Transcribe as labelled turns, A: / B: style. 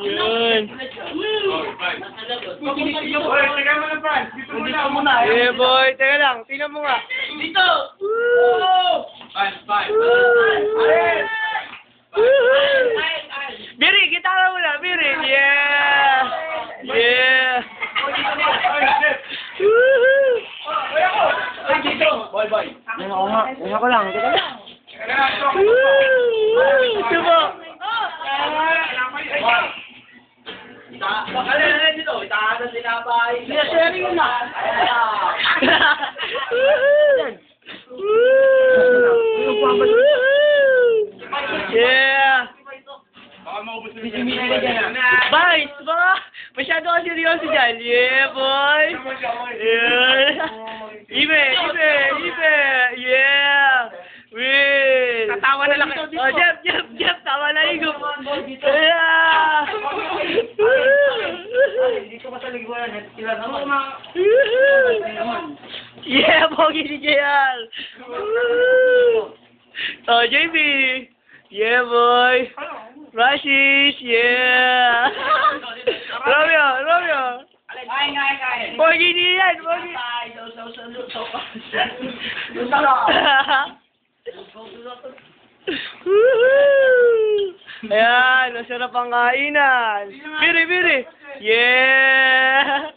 A: Yun.
B: Hoy, teka mo na, Franz. Dito muna.
A: Yeah, boy. Teka lang. Tingnan mo nga.
B: Dito! Five.
A: Biri, gitara mo na. Biri. Yeah. Yeah.
B: Boy.
A: Una ko lang. Teka lang. Diba?
B: Bakala dito, itaas ang sinabay.
A: Sharing yun na. Yeah.
B: Baka maubos na.
A: Vice, baka masyado ka seryoso dyan. Yeah, boy. Yeah. Ibe. Yeah. Win.
B: Tatawa na lang.
A: Oh, Jeff. Tawa na higop. Yeah.
B: Dito ka sa lingwanan. Sila naman.
A: Yeah, pogi ni JR. Oh, JB. Yeah, boy. Rashish, yeah. Romeo.
B: Kain.
A: Pogi ni yan, pogi. Ayan, masarap ang kainan. Biri. Yeah.